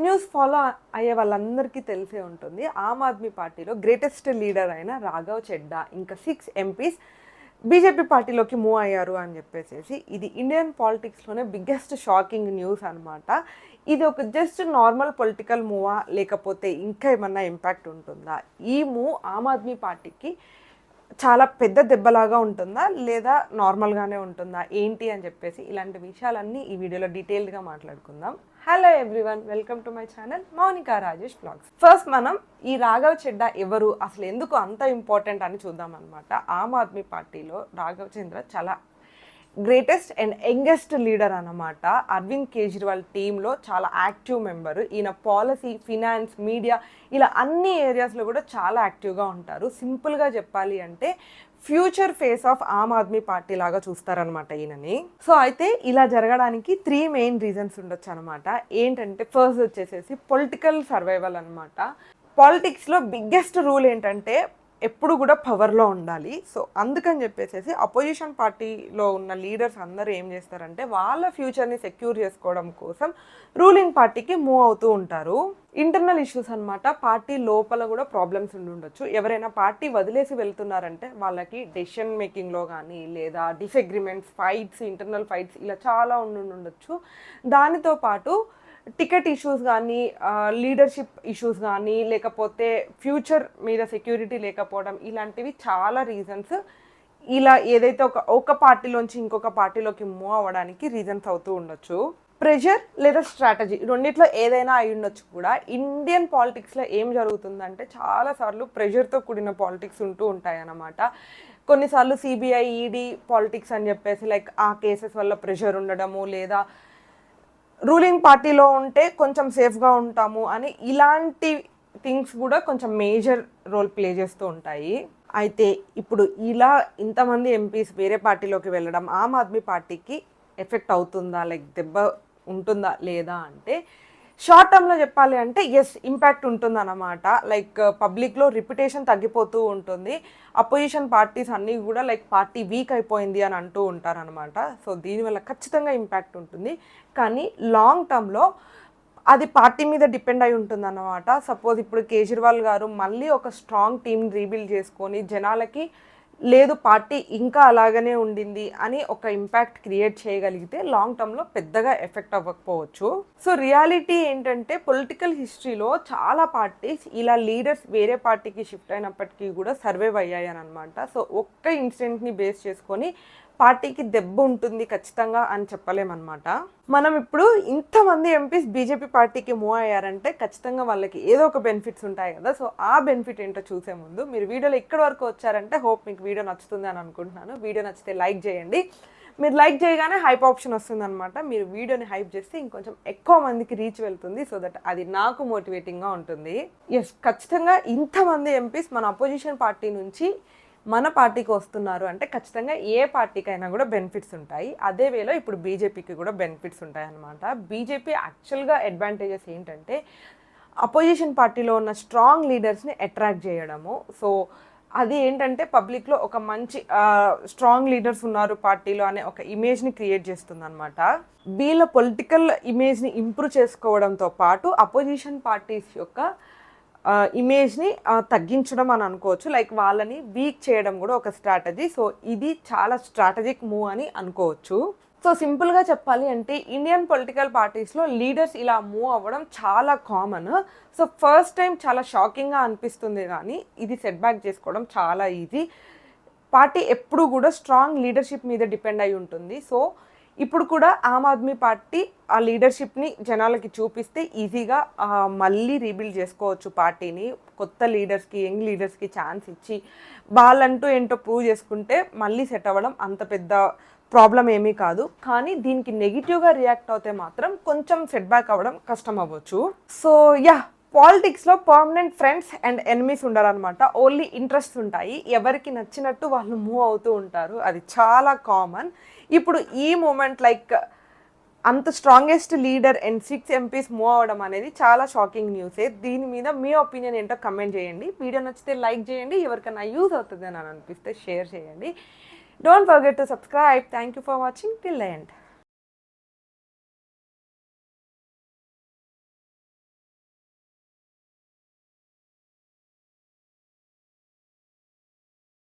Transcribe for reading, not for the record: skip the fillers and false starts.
News follow అయ్యే వాళ్ళందరికీ తెలిసే ఉంటుంది. ఆమ్ ఆద్మీ పార్టీలో గ్రేటెస్ట్ లీడర్ అయిన రాఘవ్ చెడ్డా ఇంకా 6 ఎంపీస్ బీజేపీ పార్టీలోకి మూవ్ అయ్యారు అని చెప్పేసి ఇది ఇండియన్ పాలిటిక్స్లోనే బిగ్గెస్ట్ షాకింగ్ న్యూస్ అనమాట. ఇది ఒక జస్ట్ నార్మల్ పొలిటికల్ మూవా లేకపోతే ఇంకా ఏమన్నా ఇంపాక్ట్ ఉంటుందా? ఈ మూవ్ ఆమ్ ఆద్మీ పార్టీకి చాలా పెద్ద దెబ్బలాగా ఉంటుందా లేదా నార్మల్గానే ఉంటుందా ఏంటి అని చెప్పేసి ఇలాంటి విషయాలన్నీ ఈ వీడియోలో డీటెయిల్డ్గా మాట్లాడుకుందాం. Hello everyone, welcome to my channel Mounika Rajesh blogs. First మనం ఈ రాఘవ్ చెడ్డా ఎవరు, అసలు ఎందుకు అంత ఇంపార్టెంట్ అని చూద్దాం అనమాట. ఆమ్ ఆద్మీ పార్టీలో రాఘవ్ చంద్ర చాలా గ్రేటెస్ట్ అండ్ యంగెస్ట్ లీడర్ అన్నమాట. అరవింద్ కేజ్రీవాల్ టీంలో చాలా యాక్టివ్ మెంబరు. ఈయన పాలసీ, ఫినాన్స్, మీడియా ఇలా అన్ని ఏరియాస్లో కూడా చాలా యాక్టివ్గా ఉంటారు. సింపుల్గా చెప్పాలి అంటే future face of Aam Aadmi Party లాగా చూస్తారనమాట ఈయనని. సో అయితే ఇలా జరగడానికి 3 మెయిన్ రీజన్స్ ఉండొచ్చు అనమాట. ఏంటంటే ఫస్ట్ వచ్చేసేసి పొలిటికల్ సర్వైవల్ అనమాట. పాలిటిక్స్లో బిగ్గెస్ట్ రూల్ ఏంటంటే ఎప్పుడు కూడా పవర్లో ఉండాలి. సో అందుకని చెప్పేసి అపోజిషన్ పార్టీలో ఉన్న లీడర్స్ అందరూ ఏం చేస్తారంటే వాళ్ళ ఫ్యూచర్ని సెక్యూర్ చేసుకోవడం కోసం రూలింగ్ పార్టీకి మూవ్ అవుతూ ఉంటారు. ఇంటర్నల్ ఇష్యూస్ అనమాట. పార్టీ లోపల కూడా ప్రాబ్లమ్స్ ఉండొచ్చు. ఎవరైనా పార్టీ వదిలేసి వెళ్తున్నారంటే వాళ్ళకి డెసిషన్ మేకింగ్లో కానీ లేదా డిసగ్రిమెంట్స్, ఫైట్స్, ఇంటర్నల్ ఫైట్స్ ఇలా చాలా ఉండొచ్చు. దానితో పాటు టికెట్ ఇష్యూస్ కానీ, లీడర్షిప్ ఇష్యూస్ కానీ, లేకపోతే ఫ్యూచర్ మీద సెక్యూరిటీ లేకపోవడం, ఇలాంటివి చాలా రీజన్స్ ఇలా ఏదైతే ఒక పార్టీలోంచి ఇంకొక పార్టీలోకి మూవ్ అవ్వడానికి రీజన్స్ అవుతూ ఉండొచ్చు. ప్రెషర్ లేదా స్ట్రాటజీ రెండిట్లో ఏదైనా అయి ఉండొచ్చు కూడా. ఇండియన్ పాలిటిక్స్లో ఏం జరుగుతుందంటే చాలాసార్లు ప్రెషర్తో కూడిన పాలిటిక్స్ ఉంటూ ఉంటాయి అన్నమాట. కొన్నిసార్లు సిబిఐ, ఈడీ పాలిటిక్స్ అని చెప్పేసి లైక్ ఆ కేసెస్ వల్ల ప్రెషర్ ఉండడము, లేదా రూలింగ్ పార్టీలో ఉంటే కొంచెం సేఫ్గా ఉంటాము అని ఇలాంటి థింగ్స్ కూడా కొంచెం మేజర్ రోల్ ప్లే చేస్తూ ఉంటాయి. అయితే ఇప్పుడు ఇలా ఇంతమంది ఎంపీస్ వేరే పార్టీలోకి వెళ్ళడం ఆమ్ ఆద్మీ పార్టీకి ఎఫెక్ట్ అవుతుందా, లైక్ దెబ్బ ఉంటుందా లేదా అంటే షార్ట్ టర్మ్లో చెప్పాలి అంటే ఎస్, ఇంపాక్ట్ ఉంటుందన్నమాట. లైక్ పబ్లిక్లో రిప్యుటేషన్ తగ్గిపోతూ ఉంటుంది. అపోజిషన్ పార్టీస్ అన్నీ కూడా లైక్ పార్టీ వీక్ అయిపోయింది అని అంటూ ఉంటారనమాట. సో దీనివల్ల ఖచ్చితంగా ఇంపాక్ట్ ఉంటుంది. కానీ లాంగ్ టర్మ్లో అది పార్టీ మీద డిపెండ్ అయి ఉంటుందన్నమాట. సపోజ్ ఇప్పుడు కేజ్రీవాల్ గారు మళ్ళీ ఒక స్ట్రాంగ్ టీమ్ రీబిల్డ్ చేసుకొని జనాలకి లేదు పార్టీ ఇంకా అలాగనే ఉండింది అని ఒక ఇంపాక్ట్ క్రియేట్ చేయగలిగితే లాంగ్ టర్మ్లో పెద్దగా ఎఫెక్ట్ అవ్వకపోవచ్చు. సో రియాలిటీ ఏంటంటే పొలిటికల్ హిస్టరీలో చాలా పార్టీస్ ఇలా లీడర్స్ వేరే పార్టీకి షిఫ్ట్ అయినప్పటికీ కూడా సర్వైవ్ అయ్యాయి అని అనమాట. సో ఒక్క ఇన్సిడెంట్ని బేస్ చేసుకొని పార్టీకి దెబ్బ ఉంటుంది ఖచ్చితంగా అని చెప్పలేమన్నమాట. మనం ఇప్పుడు ఇంతమంది ఎంపీస్ బీజేపీ పార్టీకి మూవ్ అయ్యారంటే ఖచ్చితంగా వాళ్ళకి ఏదో ఒక బెనిఫిట్స్ ఉంటాయి కదా. సో ఆ బెనిఫిట్ ఏంటో చూసే ముందు మీరు వీడియోలో ఎక్కడి వరకు వచ్చారంటే హోప్ మీకు వీడియో నచ్చుతుంది అని అనుకుంటున్నాను. వీడియో నచ్చితే లైక్ చేయండి. మీరు లైక్ చేయగానే హైప్ ఆప్షన్ వస్తుంది అనమాట. మీరు వీడియోని హైప్ చేస్తే ఇంకొంచెం ఎక్కువ మందికి రీచ్ వెళ్తుంది. సో దట్ అది నాకు మోటివేటింగ్గా ఉంటుంది. ఎస్, ఖచ్చితంగా ఇంతమంది ఎంపీస్ మన అపోజిషన్ పార్టీ నుంచి మన పార్టీకి వస్తున్నారు అంటే ఖచ్చితంగా ఏ పార్టీకైనా కూడా బెనిఫిట్స్ ఉంటాయి. అదే వేలో ఇప్పుడు బీజేపీకి కూడా బెనిఫిట్స్ ఉంటాయి అన్నమాట. బీజేపీ యాక్చువల్గా అడ్వాంటేజెస్ ఏంటంటే అపోజిషన్ పార్టీలో ఉన్న స్ట్రాంగ్ లీడర్స్ని అట్రాక్ట్ చేయడము. సో అది ఏంటంటే పబ్లిక్లో ఒక మంచి స్ట్రాంగ్ లీడర్స్ ఉన్నారు పార్టీలో అనే ఒక ఇమేజ్ని క్రియేట్ చేస్తుంది అనమాట. వీళ్ళ పొలిటికల్ ఇమేజ్ని ఇంప్రూవ్ చేసుకోవడంతో పాటు అపోజిషన్ పార్టీస్ యొక్క ఇమేజ్ని తగ్గించడం అని అనుకోవచ్చు. లైక్ వాళ్ళని వీక్ చేయడం కూడా ఒక స్ట్రాటజీ. సో ఇది చాలా స్ట్రాటజిక్ మూవ్ అని అనుకోవచ్చు. సో సింపుల్గా చెప్పాలి అంటే ఇండియన్ పొలిటికల్ పార్టీస్లో లీడర్స్ ఇలా మూవ్ అవ్వడం చాలా కామన్. సో ఫస్ట్ టైం చాలా షాకింగ్గా అనిపిస్తుంది, కానీ ఇది సెట్ బ్యాక్ చేసుకోవడం చాలా ఈజీ. పార్టీ ఎప్పుడు కూడా స్ట్రాంగ్ లీడర్షిప్ మీద డిపెండ్ అయి ఉంటుంది. సో ఇప్పుడు కూడా ఆమ్ ఆద్మీ పార్టీ ఆ లీడర్షిప్ని జనాలకి చూపిస్తే ఈజీగా మళ్ళీ రీబిల్డ్ చేసుకోవచ్చు పార్టీని. కొత్త లీడర్స్కి, యంగ్ లీడర్స్కి ఛాన్స్ ఇచ్చి వాళ్ళంటూ ఏంటో ప్రూవ్ చేసుకుంటే మళ్ళీ సెట్ అవ్వడం అంత పెద్ద ప్రాబ్లం ఏమీ కాదు. కానీ దీనికి నెగిటివ్గా రియాక్ట్ అవుతే మాత్రం కొంచెం సెట్ బ్యాక్ అవ్వడం కష్టం అవ్వచ్చు. సో యా, పాలిటిక్స్లో పర్మనెంట్ ఫ్రెండ్స్ అండ్ ఎనిమీస్ ఉండాలన్నమాట. ఓన్లీ ఇంట్రెస్ట్ ఉంటాయి, ఎవరికి నచ్చినట్టు వాళ్ళు మూవ్ అవుతూ ఉంటారు. అది చాలా కామన్. ఇప్పుడు ఈ మూమెంట్ లైక్ అంత strongest leader and 6 MPs move అవ్వడం అనేది చాలా షాకింగ్ న్యూసే. దీని మీద మీ ఒపీనియన్ ఏంటో కమెంట్ చేయండి. వీడియో నచ్చితే లైక్ చేయండి. ఎవరికైనా యూజ్ అవుతుంది అని అనిపిస్తే షేర్ చేయండి. Don't forget to subscribe. Thank you for watching till the end.